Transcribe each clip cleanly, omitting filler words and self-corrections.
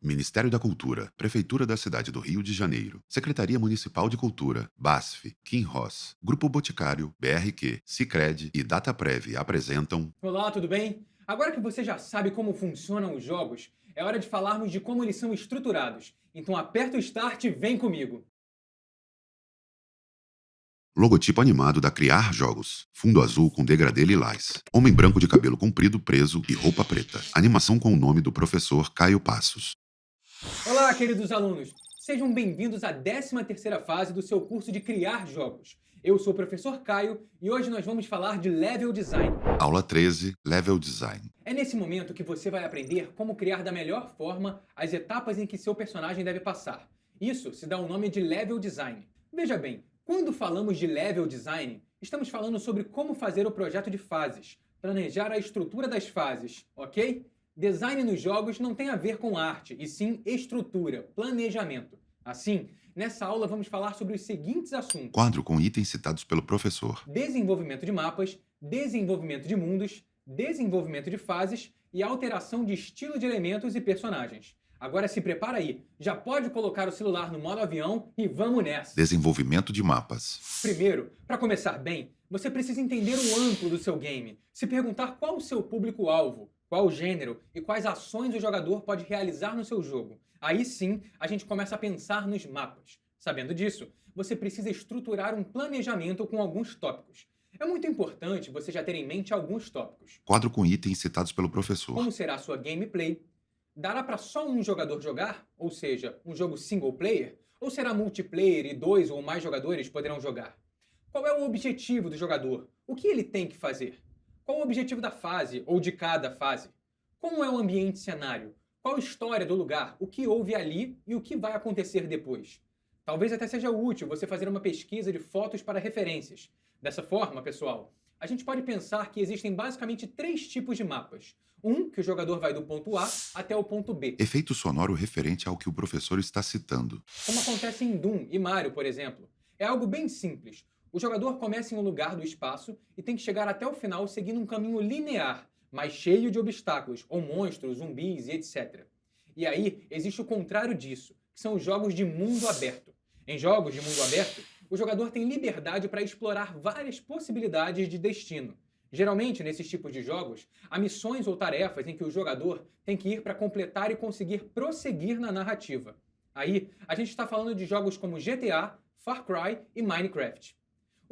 Ministério da Cultura, Prefeitura da Cidade do Rio de Janeiro, Secretaria Municipal de Cultura, BASF, Kinross, Grupo Boticário, BRQ, Sicredi e Dataprev apresentam Olá, tudo bem? Agora que você já sabe como funcionam os jogos, é hora de falarmos de como eles são estruturados. Então aperta o Start e vem comigo! logotipo animado da Criar Jogos, fundo azul com degradê lilás, homem branco de cabelo comprido preso e roupa preta, animação com o nome do professor Caio Passos. Olá, queridos alunos! Sejam bem-vindos à 13ª fase do seu curso de Criar Jogos. Eu sou o professor Caio e hoje nós vamos falar de Level Design. Aula 13, Level Design. É nesse momento que você vai aprender como criar da melhor forma as etapas em que seu personagem deve passar. Isso se dá o nome de Level Design. Veja bem, quando falamos de Level Design, estamos falando sobre como fazer o projeto de fases, planejar a estrutura das fases, ok? Design nos jogos não tem a ver com arte, e sim estrutura, planejamento. Assim, nessa aula vamos falar sobre os seguintes assuntos: Quadro com itens citados pelo professor. desenvolvimento de mapas, desenvolvimento de mundos, desenvolvimento de fases e alteração de estilo de elementos e personagens. Agora se prepara aí, já pode colocar o celular no modo avião e vamos nessa! Desenvolvimento de mapas. Primeiro, para começar bem, você precisa entender o amplo do seu game, se perguntar qual o seu público-alvo, qual o gênero e quais ações o jogador pode realizar no seu jogo. Aí sim, a gente começa a pensar nos mapas. Sabendo disso, você precisa estruturar um planejamento com alguns tópicos. É muito importante você já ter em mente alguns tópicos. Quadro com itens citados pelo professor. Como será a sua gameplay? Dará para só um jogador jogar? Ou seja, um jogo single player? Ou será multiplayer e dois ou mais jogadores poderão jogar? Qual é o objetivo do jogador? O que ele tem que fazer? Qual o objetivo da fase ou de cada fase? Como é o ambiente cenário? Qual a história do lugar? O que houve ali e o que vai acontecer depois? Talvez até seja útil você fazer uma pesquisa de fotos para referências. Dessa forma, pessoal, a gente pode pensar que existem basicamente três tipos de mapas. Um, que o jogador vai do ponto A até o ponto B, Efeito sonoro referente ao que o professor está citando. como acontece em Doom e Mario, por exemplo. É algo bem simples. O jogador começa em um lugar do espaço e tem que chegar até o final seguindo um caminho linear, mas cheio de obstáculos, ou monstros, zumbis e etc. E aí existe o contrário disso, que são os jogos de mundo aberto. Em jogos de mundo aberto, o jogador tem liberdade para explorar várias possibilidades de destino. Geralmente, nesses tipos de jogos, há missões ou tarefas em que o jogador tem que ir para completar e conseguir prosseguir na narrativa. Aí, a gente está falando de jogos como GTA, Far Cry e Minecraft.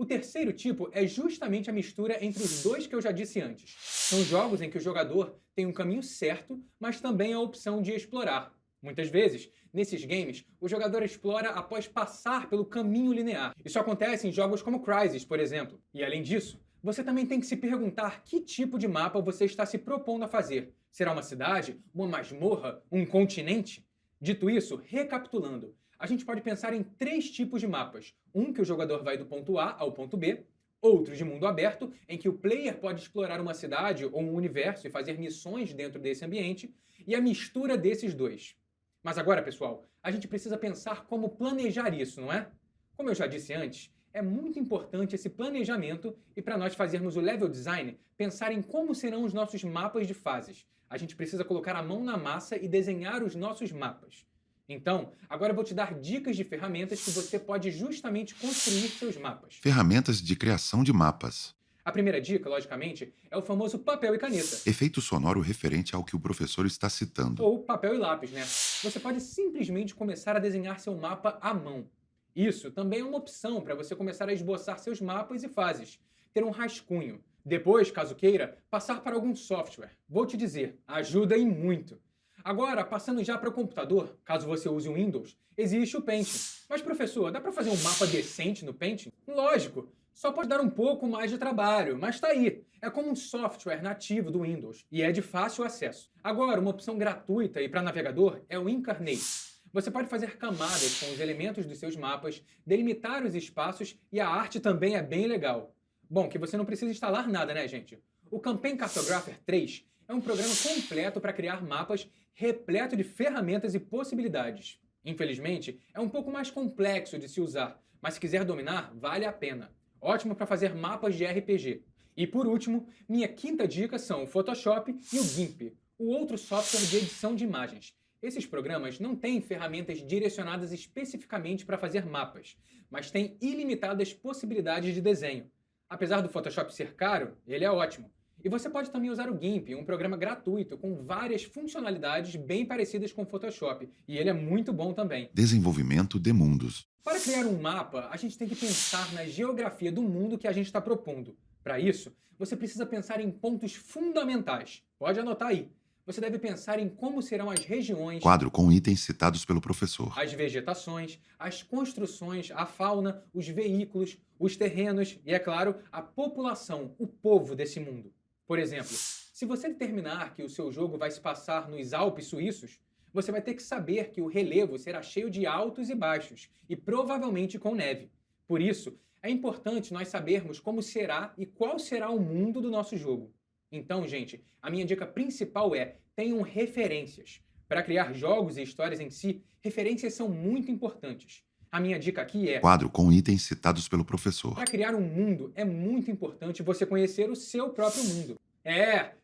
O terceiro tipo é justamente a mistura entre os dois que eu já disse antes. São jogos em que o jogador tem um caminho certo, mas também a opção de explorar. Muitas vezes, nesses games, o jogador explora após passar pelo caminho linear. Isso acontece em jogos como Crysis, por exemplo. E além disso, você também tem que se perguntar que tipo de mapa você está se propondo a fazer. Será uma cidade, uma masmorra, um continente? Dito isso, recapitulando, a gente pode pensar em três tipos de mapas. Um que o jogador vai do ponto A ao ponto B, outro de mundo aberto, em que o player pode explorar uma cidade ou um universo e fazer missões dentro desse ambiente, e a mistura desses dois. Mas agora, pessoal, a gente precisa pensar como planejar isso, não é? Como eu já disse antes, é muito importante esse planejamento e para nós fazermos o level design, pensar em como serão os nossos mapas de fases. A gente precisa colocar a mão na massa e desenhar os nossos mapas. Então, agora eu vou te dar dicas de ferramentas que você pode justamente construir seus mapas. Ferramentas de criação de mapas. A primeira dica, logicamente, é o famoso papel e caneta, Efeito sonoro referente ao que o professor está citando. ou papel e lápis, né? Você pode simplesmente começar a desenhar seu mapa à mão. Isso também é uma opção para você começar a esboçar seus mapas e fases, ter um rascunho. Depois, caso queira, passar para algum software. Vou te dizer, ajuda e muito. Agora, passando já para o computador, caso você use o Windows, existe o Paint. Mas, professor, dá para fazer um mapa decente no Paint? Lógico, só pode dar um pouco mais de trabalho, mas está aí. É como um software nativo do Windows e é de fácil acesso. Agora, uma opção gratuita e para navegador é o Incarnate. Você pode fazer camadas com os elementos dos seus mapas, delimitar os espaços e a arte também é bem legal. Bom, que você não precisa instalar nada, né, gente? O Campaign Cartographer 3 é um programa completo para criar mapas repleto de ferramentas e possibilidades. Infelizmente, é um pouco mais complexo de se usar, mas se quiser dominar, vale a pena. Ótimo para fazer mapas de RPG. E por último, minha quinta dica são o Photoshop e o GIMP, o outro software de edição de imagens. Esses programas não têm ferramentas direcionadas especificamente para fazer mapas, mas têm ilimitadas possibilidades de desenho. Apesar do Photoshop ser caro, ele é ótimo. E você pode também usar o GIMP, um programa gratuito com várias funcionalidades bem parecidas com o Photoshop, e ele é muito bom também. Desenvolvimento de mundos. Para criar um mapa, a gente tem que pensar na geografia do mundo que a gente está propondo. Para isso, você precisa pensar em pontos fundamentais. Pode anotar aí. Você deve pensar em como serão as regiões, Quadro com itens citados pelo professor. as vegetações, as construções, a fauna, os veículos, os terrenos e, é claro, a população, o povo desse mundo. Por exemplo, se você determinar que o seu jogo vai se passar nos Alpes suíços, você vai ter que saber que o relevo será cheio de altos e baixos, e provavelmente com neve. Por isso, é importante nós sabermos como será e qual será o mundo do nosso jogo. Então, gente, a minha dica principal é: tenham referências. Para criar jogos e histórias em si, referências são muito importantes. A minha dica aqui é: Quadro com itens citados pelo professor. para criar um mundo, é muito importante você conhecer o seu próprio mundo.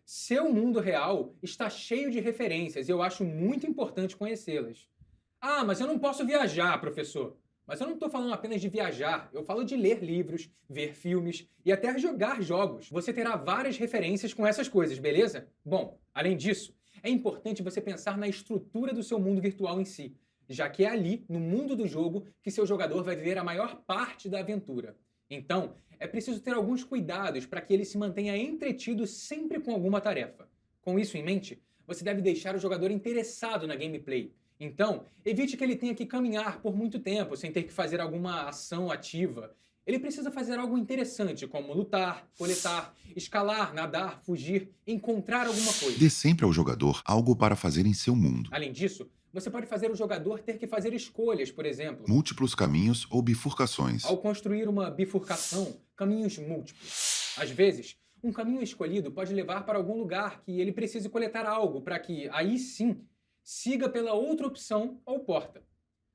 Seu mundo real está cheio de referências e eu acho muito importante conhecê-las. Ah, mas eu não posso viajar, professor. Mas eu não estou falando apenas de viajar, eu falo de ler livros, ver filmes e até jogar jogos. Você terá várias referências com essas coisas, beleza? Bom, além disso, é importante você pensar na estrutura do seu mundo virtual em si, já que é ali, no mundo do jogo, que seu jogador vai viver a maior parte da aventura. Então, é preciso ter alguns cuidados para que ele se mantenha entretido sempre com alguma tarefa. Com isso em mente, você deve deixar o jogador interessado na gameplay. Então, evite que ele tenha que caminhar por muito tempo sem ter que fazer alguma ação ativa. Ele precisa fazer algo interessante, como lutar, coletar, escalar, nadar, fugir, encontrar alguma coisa. Dê sempre ao jogador algo para fazer em seu mundo. Além disso, você pode fazer o jogador ter que fazer escolhas, por exemplo, Múltiplos caminhos ou bifurcações. ao construir uma bifurcação, caminhos múltiplos. Às vezes, um caminho escolhido pode levar para algum lugar que ele precise coletar algo para que, aí sim, siga pela outra opção ou porta.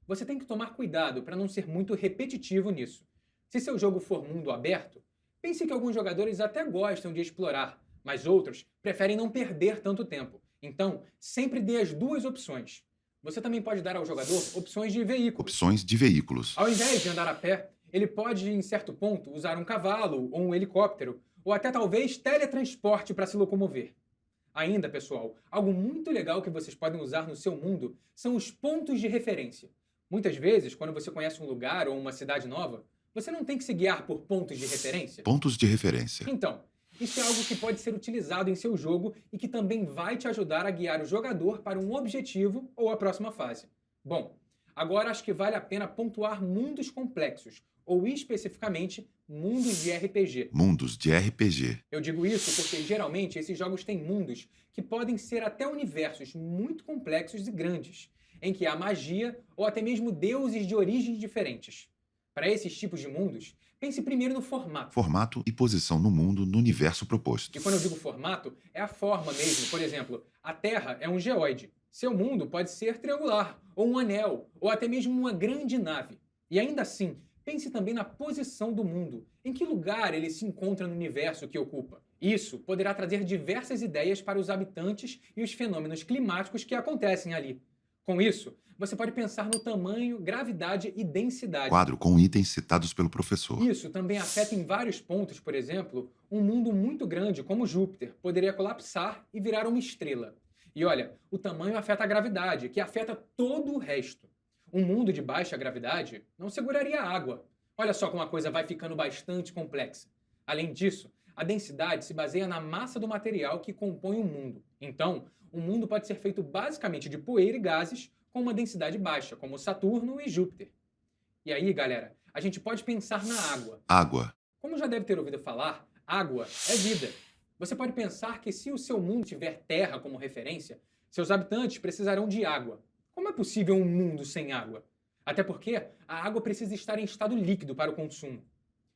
Você tem que tomar cuidado para não ser muito repetitivo nisso. Se seu jogo for mundo aberto, pense que alguns jogadores até gostam de explorar, mas outros preferem não perder tanto tempo. Então, sempre dê as duas opções. Você também pode dar ao jogador opções de veículos. Opções de veículos. Ao invés de andar a pé, ele pode, em certo ponto, usar um cavalo ou um helicóptero, ou até talvez teletransporte para se locomover. Ainda, pessoal, algo muito legal que vocês podem usar no seu mundo são os pontos de referência. Muitas vezes, quando você conhece um lugar ou uma cidade nova, você não tem que se guiar por pontos de referência? Pontos de referência. Então, isso é algo que pode ser utilizado em seu jogo e que também vai te ajudar a guiar o jogador para um objetivo ou a próxima fase. Bom, agora acho que vale a pena pontuar mundos complexos, ou especificamente mundos de RPG. Mundos de RPG. Eu digo isso porque geralmente esses jogos têm mundos que podem ser até universos muito complexos e grandes, em que há magia ou até mesmo deuses de origens diferentes. Para esses tipos de mundos, pense primeiro no formato. Formato e posição no mundo no universo proposto. E quando eu digo formato, é a forma mesmo. Por exemplo, a Terra é um geóide. Seu mundo pode ser triangular, ou um anel, ou até mesmo uma grande nave. E ainda assim, pense também na posição do mundo. Em que lugar ele se encontra no universo que ocupa? Isso poderá trazer diversas ideias para os habitantes e os fenômenos climáticos que acontecem ali. Com isso, você pode pensar no tamanho, gravidade e densidade. Quadro com itens citados pelo professor. Isso também afeta em vários pontos, por exemplo, um mundo muito grande como Júpiter poderia colapsar e virar uma estrela. E olha, o tamanho afeta a gravidade, que afeta todo o resto. Um mundo de baixa gravidade não seguraria água. Olha só como a coisa vai ficando bastante complexa. Além disso, a densidade se baseia na massa do material que compõe o mundo. Então, o mundo pode ser feito basicamente de poeira e gases com uma densidade baixa, como Saturno e Júpiter. E aí, galera, a gente pode pensar na água. Água. Como já deve ter ouvido falar, água é vida. Você pode pensar que se o seu mundo tiver terra como referência, seus habitantes precisarão de água. Como é possível um mundo sem água? Até porque a água precisa estar em estado líquido para o consumo.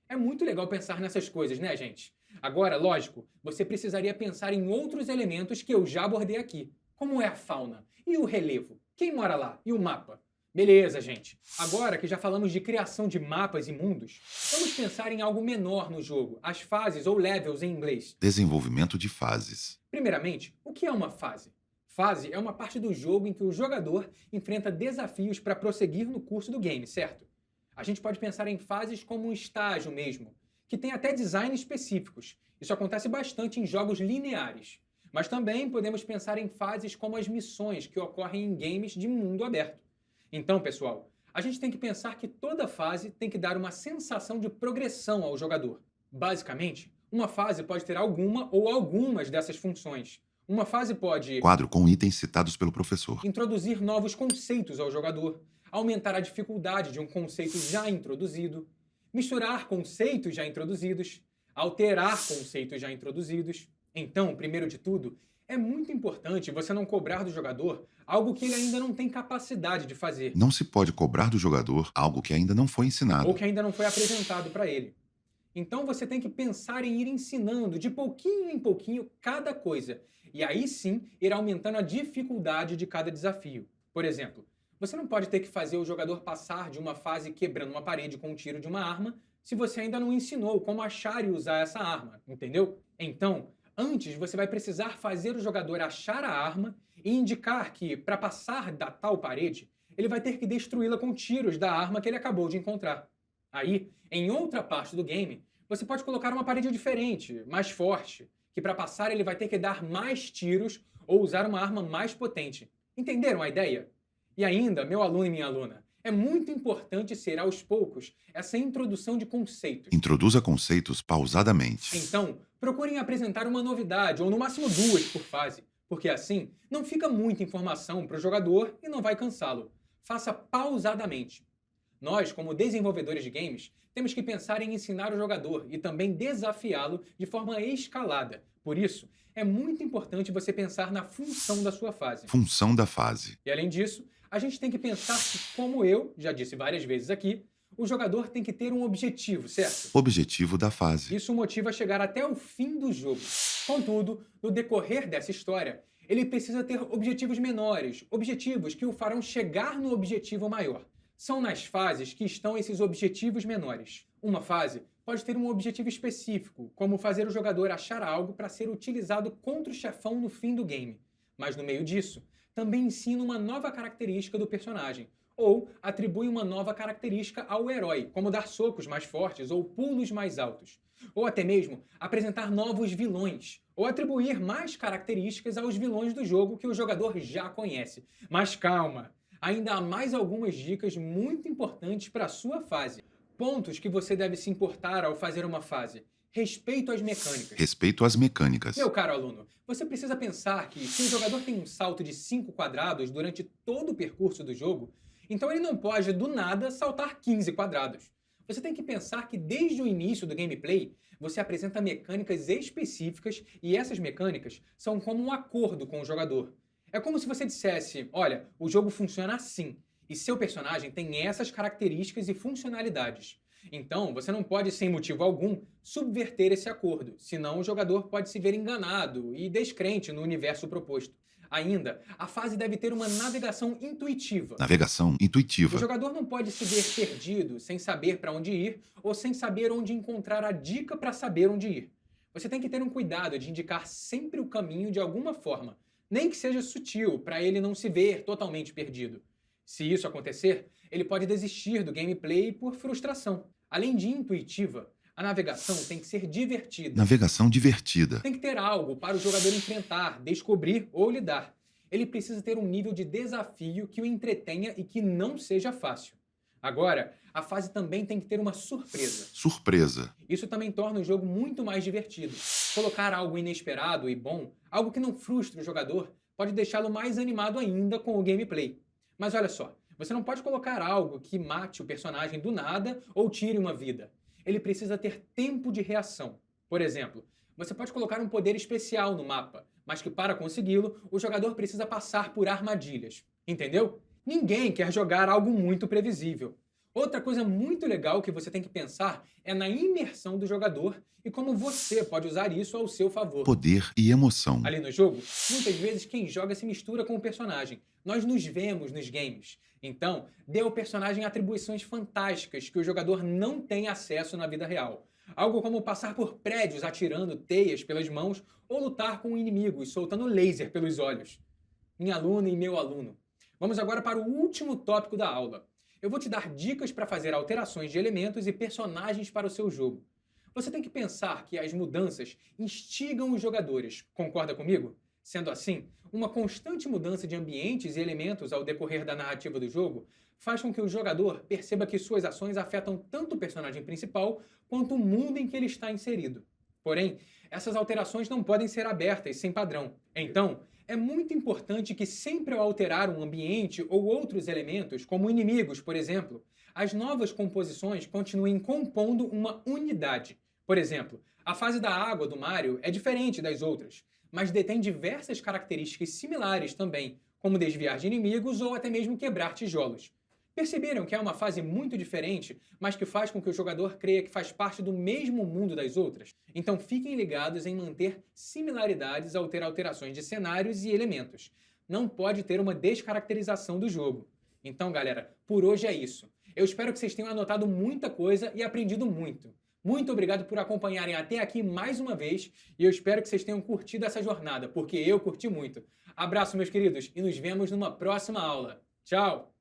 É muito legal pensar nessas coisas, né, gente? Agora, lógico, você precisaria pensar em outros elementos que eu já abordei aqui. Como é a fauna? E o relevo? Quem mora lá? E o mapa? Beleza, gente. Agora que já falamos de criação de mapas e mundos, vamos pensar em algo menor no jogo, as fases ou levels em inglês. Desenvolvimento de fases. Primeiramente, o que é uma fase? Fase é uma parte do jogo em que o jogador enfrenta desafios para prosseguir no curso do game, certo? A gente pode pensar em fases como um estágio mesmo, que tem até design específicos. Isso acontece bastante em jogos lineares. Mas também podemos pensar em fases como as missões que ocorrem em games de mundo aberto. Então, pessoal, a gente tem que pensar que toda fase tem que dar uma sensação de progressão ao jogador. Basicamente, uma fase pode ter alguma ou algumas dessas funções. Uma fase pode Quadro com itens citados pelo professor. introduzir novos conceitos ao jogador, aumentar a dificuldade de um conceito já introduzido, misturar conceitos já introduzidos, alterar conceitos já introduzidos. Então, primeiro de tudo, é muito importante você não cobrar do jogador algo que ele ainda não tem capacidade de fazer Não se pode cobrar do jogador algo que ainda não foi ensinado. ou que ainda não foi apresentado para ele. Então você tem que pensar em ir ensinando de pouquinho em pouquinho cada coisa. E aí sim ir aumentando a dificuldade de cada desafio. Por exemplo, você não pode ter que fazer o jogador passar de uma fase quebrando uma parede com um tiro de uma arma se você ainda não ensinou como achar e usar essa arma, entendeu? Então, antes você vai precisar fazer o jogador achar a arma e indicar que, para passar da tal parede, ele vai ter que destruí-la com tiros da arma que ele acabou de encontrar. Aí, em outra parte do game, você pode colocar uma parede diferente, mais forte, que para passar ele vai ter que dar mais tiros ou usar uma arma mais potente. Entenderam a ideia? E ainda, meu aluno e minha aluna, é muito importante ser aos poucos essa introdução de conceitos. Introduza conceitos pausadamente. Então, procurem apresentar uma novidade, ou no máximo duas por fase, porque assim não fica muita informação para o jogador e não vai cansá-lo. Faça pausadamente. Nós, como desenvolvedores de games, temos que pensar em ensinar o jogador e também desafiá-lo de forma escalada. Por isso, é muito importante você pensar na função da sua fase. Função da fase. E além disso, a gente tem que pensar que, como eu já disse várias vezes aqui, o jogador tem que ter um objetivo, certo? Objetivo da fase. Isso o motiva a chegar até o fim do jogo. Contudo, no decorrer dessa história, ele precisa ter objetivos menores, objetivos que o farão chegar no objetivo maior. São nas fases que estão esses objetivos menores. Uma fase pode ter um objetivo específico, como fazer o jogador achar algo para ser utilizado contra o chefão no fim do game. Mas no meio disso, também ensina uma nova característica do personagem, ou atribui uma nova característica ao herói, como dar socos mais fortes ou pulos mais altos. Ou até mesmo apresentar novos vilões, ou atribuir mais características aos vilões do jogo que o jogador já conhece. Mas calma! Ainda há mais algumas dicas muito importantes para a sua fase. Pontos que você deve se importar ao fazer uma fase. Respeito às mecânicas. Respeito às mecânicas. Meu caro aluno, você precisa pensar que se o jogador tem um salto de 5 quadrados durante todo o percurso do jogo, então ele não pode, do nada, saltar 15 quadrados. Você tem que pensar que desde o início do gameplay, você apresenta mecânicas específicas e essas mecânicas são como um acordo com o jogador. É como se você dissesse, olha, o jogo funciona assim, e seu personagem tem essas características e funcionalidades. Então, você não pode, sem motivo algum, subverter esse acordo, senão o jogador pode se ver enganado e descrente no universo proposto. Ainda, a fase deve ter uma navegação intuitiva. Navegação O intuitiva. jogador não pode se ver perdido, sem saber para onde ir, ou sem saber onde encontrar a dica para saber onde ir. Você tem que ter um cuidado de indicar sempre o caminho de alguma forma, nem que seja sutil, para ele não se ver totalmente perdido. Se isso acontecer, ele pode desistir do gameplay por frustração. Além de intuitiva, a navegação tem que ser divertida. Navegação divertida. Tem que ter algo para o jogador enfrentar, descobrir ou lidar. Ele precisa ter um nível de desafio que o entretenha e que não seja fácil. Agora, a fase também tem que ter uma surpresa. Surpresa. Isso também torna o jogo muito mais divertido. Colocar algo inesperado e bom, algo que não frustre o jogador, pode deixá-lo mais animado ainda com o gameplay. Mas olha só, você não pode colocar algo que mate o personagem do nada ou tire uma vida. Ele precisa ter tempo de reação. Por exemplo, você pode colocar um poder especial no mapa, mas que para consegui-lo, o jogador precisa passar por armadilhas. Entendeu? Ninguém quer jogar algo muito previsível. Outra coisa muito legal que você tem que pensar é na imersão do jogador e como você pode usar isso ao seu favor. Poder e emoção. Ali no jogo, muitas vezes quem joga se mistura com o personagem. Nós nos vemos nos games. Então, dê ao personagem atribuições fantásticas que o jogador não tem acesso na vida real. Algo como passar por prédios atirando teias pelas mãos ou lutar com inimigos soltando laser pelos olhos. minha aluna e meu aluno. Vamos agora para o último tópico da aula. Eu vou te dar dicas para fazer alterações de elementos e personagens para o seu jogo. Você tem que pensar que as mudanças instigam os jogadores. Concorda comigo? Sendo assim, uma constante mudança de ambientes e elementos ao decorrer da narrativa do jogo faz com que o jogador perceba que suas ações afetam tanto o personagem principal quanto o mundo em que ele está inserido. Porém, essas alterações não podem ser abertas sem padrão. Então, é muito importante que sempre ao alterar um ambiente ou outros elementos, como inimigos, por exemplo, as novas composições continuem compondo uma unidade. Por exemplo, a fase da água do Mario é diferente das outras, mas detém diversas características similares também, como desviar de inimigos ou até mesmo quebrar tijolos. Perceberam que é uma fase muito diferente, mas que faz com que o jogador creia que faz parte do mesmo mundo das outras? Então fiquem ligados em manter similaridades ao ter alterações de cenários e elementos. Não pode ter uma descaracterização do jogo. Então, galera, por hoje é isso. Eu espero que vocês tenham anotado muita coisa e aprendido muito. Muito obrigado por acompanharem até aqui mais uma vez e eu espero que vocês tenham curtido essa jornada, porque eu curti muito. Abraço, meus queridos, e nos vemos numa próxima aula. Tchau!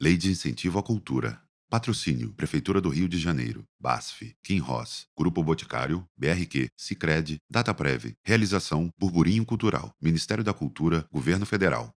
Lei de Incentivo à Cultura. Patrocínio: Prefeitura do Rio de Janeiro, BASF, Kim Ross, Grupo Boticário, BRQ, Sicredi, Dataprev. Realização: Burburinho Cultural, Ministério da Cultura, Governo Federal.